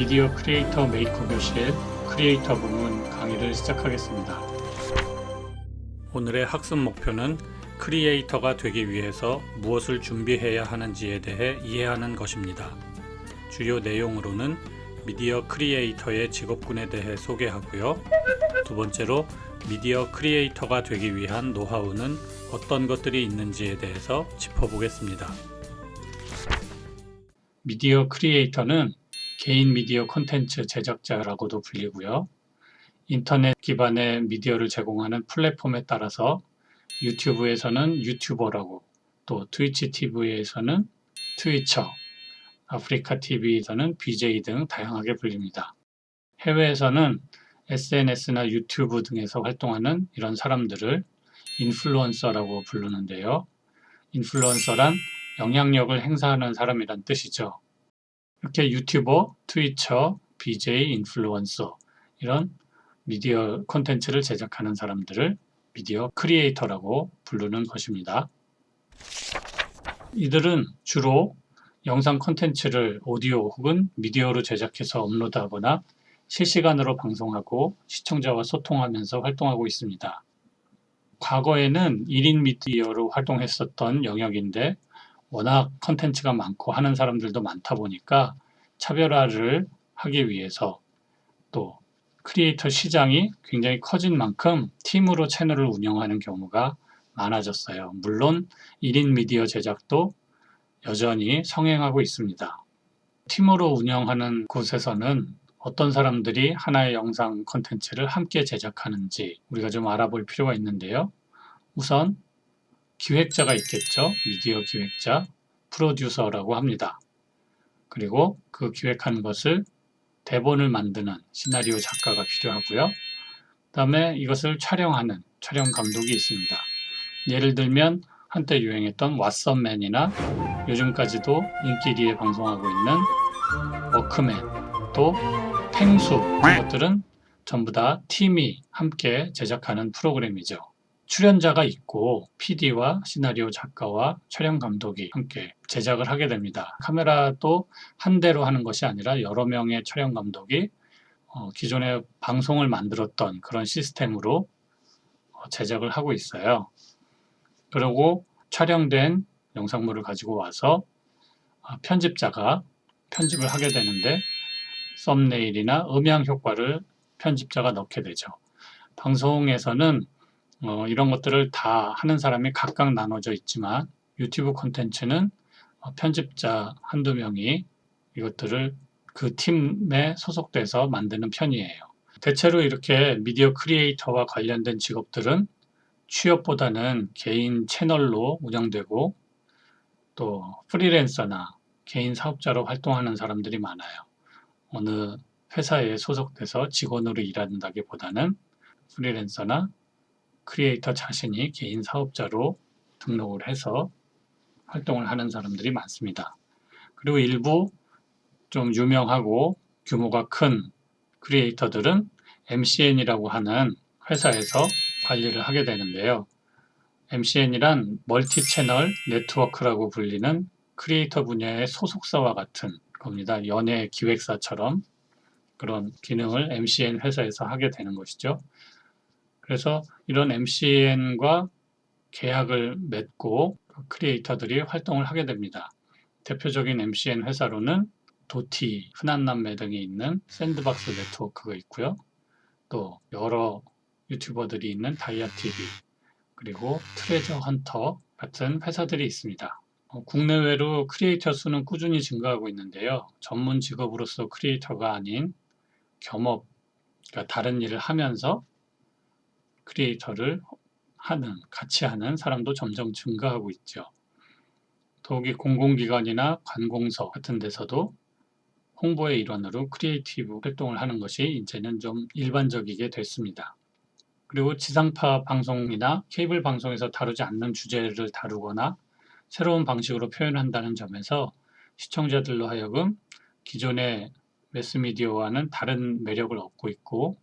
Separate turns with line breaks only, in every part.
미디어 크리에이터 메이커 교실 크리에이터 부문 강의를 시작하겠습니다. 오늘의 학습 목표는 크리에이터가 되기 위해서 무엇을 준비해야 하는지에 대해 이해하는 것입니다. 주요 내용으로는 미디어 크리에이터의 직업군에 대해 소개하고요. 두 번째로 미디어 크리에이터가 되기 위한 노하우는 어떤 것들이 있는지에 대해서 짚어보겠습니다. 미디어 크리에이터는 개인 미디어 콘텐츠 제작자라고도 불리고요. 인터넷 기반의 미디어를 제공하는 플랫폼에 따라서 유튜브에서는 유튜버라고, 또 트위치 TV에서는 트위처, 아프리카 TV에서는 BJ 등 다양하게 불립니다. 해외에서는 SNS나 유튜브 등에서 활동하는 이런 사람들을 인플루언서라고 부르는데요. 인플루언서란 영향력을 행사하는 사람이란 뜻이죠. 이렇게 유튜버, 트위처, BJ, 인플루언서 이런 미디어 콘텐츠를 제작하는 사람들을 미디어 크리에이터라고 부르는 것입니다. 이들은 주로 영상 콘텐츠를 오디오 혹은 미디어로 제작해서 업로드하거나 실시간으로 방송하고 시청자와 소통하면서 활동하고 있습니다. 과거에는 1인 미디어로 활동했었던 영역인데 워낙 콘텐츠가 많고 하는 사람들도 많다 보니까 차별화를 하기 위해서 또 크리에이터 시장이 굉장히 커진 만큼 팀으로 채널을 운영하는 경우가 많아졌어요. 물론 1인 미디어 제작도 여전히 성행하고 있습니다. 팀으로 운영하는 곳에서는 어떤 사람들이 하나의 영상 콘텐츠를 함께 제작하는지 우리가 좀 알아볼 필요가 있는데요. 우선 기획자가 있겠죠. 미디어 기획자, 프로듀서라고 합니다. 그리고 그 기획한 것을 대본을 만드는 시나리오 작가가 필요하고요. 그다음에 이것을 촬영하는 촬영 감독이 있습니다. 예를 들면 한때 유행했던 왓썸맨이나 요즘까지도 인기리에 방송하고 있는 워크맨, 또 펭수 이런 것들은 전부 다 팀이 함께 제작하는 프로그램이죠. 출연자가 있고 PD와 시나리오 작가와 촬영 감독이 함께 제작을 하게 됩니다. 카메라도 한 대로 하는 것이 아니라 여러 명의 촬영 감독이 기존에 방송을 만들었던 그런 시스템으로 제작을 하고 있어요. 그리고 촬영된 영상물을 가지고 와서 편집자가 편집을 하게 되는데 썸네일이나 음향 효과를 편집자가 넣게 되죠. 방송에서는 이런 것들을 다 하는 사람이 각각 나눠져 있지만 유튜브 콘텐츠는 편집자 한두 명이 이것들을 그 팀에 소속돼서 만드는 편이에요. 대체로 이렇게 미디어 크리에이터와 관련된 직업들은 취업보다는 개인 채널로 운영되고 또 프리랜서나 개인 사업자로 활동하는 사람들이 많아요. 어느 회사에 소속돼서 직원으로 일한다기보다는 프리랜서나 크리에이터 자신이 개인 사업자로 등록을 해서 활동을 하는 사람들이 많습니다. 그리고 일부 좀 유명하고 규모가 큰 크리에이터들은 MCN이라고 하는 회사에서 관리를 하게 되는데요. MCN이란 멀티 채널 네트워크라고 불리는 크리에이터 분야의 소속사와 같은 겁니다. 연예 기획사처럼 그런 기능을 MCN 회사에서 하게 되는 것이죠. 그래서 이런 MCN과 계약을 맺고 크리에이터들이 활동을 하게 됩니다. 대표적인 MCN 회사로는 도티, 흔한남매 등이 있는 샌드박스 네트워크가 있고요. 또 여러 유튜버들이 있는 다이아TV, 그리고 트레저 헌터 같은 회사들이 있습니다. 국내외로 크리에이터 수는 꾸준히 증가하고 있는데요. 전문 직업으로서 크리에이터가 아닌 겸업, 그러니까 다른 일을 하면서 크리에이터를 같이 하는 사람도 점점 증가하고 있죠. 더욱이 공공기관이나 관공서 같은 데서도 홍보의 일환으로 크리에이티브 활동을 하는 것이 이제는 좀 일반적이게 됐습니다. 그리고 지상파 방송이나 케이블 방송에서 다루지 않는 주제를 다루거나 새로운 방식으로 표현한다는 점에서 시청자들로 하여금 기존의 매스미디어와는 다른 매력을 얻고 있고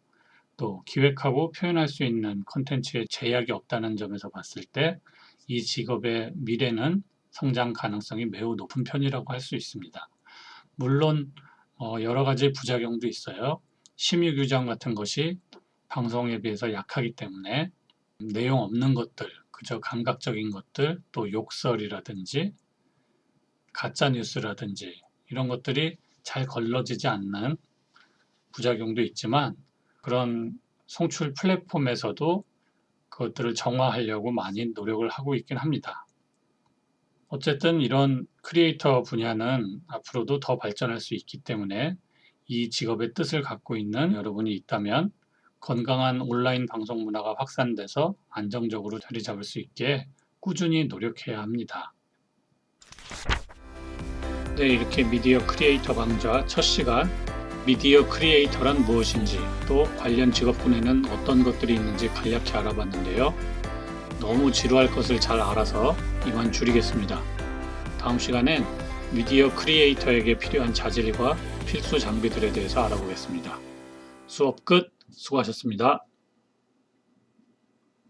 또 기획하고 표현할 수 있는 콘텐츠에 제약이 없다는 점에서 봤을 때 이 직업의 미래는 성장 가능성이 매우 높은 편이라고 할 수 있습니다. 물론 여러 가지 부작용도 있어요. 심의 규정 같은 것이 방송에 비해서 약하기 때문에 내용 없는 것들, 그저 감각적인 것들, 또 욕설이라든지 가짜 뉴스라든지 이런 것들이 잘 걸러지지 않는 부작용도 있지만, 그런 송출 플랫폼에서도 그것들을 정화하려고 많이 노력을 하고 있긴 합니다. 어쨌든 이런 크리에이터 분야는 앞으로도 더 발전할 수 있기 때문에 이 직업의 뜻을 갖고 있는 여러분이 있다면 건강한 온라인 방송 문화가 확산돼서 안정적으로 자리 잡을 수 있게 꾸준히 노력해야 합니다. 네, 이렇게 미디어 크리에이터 강좌 첫 시간, 미디어 크리에이터란 무엇인지, 또 관련 직업군에는 어떤 것들이 있는지 간략히 알아봤는데요. 너무 지루할 것을 잘 알아서 이만 줄이겠습니다. 다음 시간엔 미디어 크리에이터에게 필요한 자질과 필수 장비들에 대해서 알아보겠습니다. 수업 끝! 수고하셨습니다.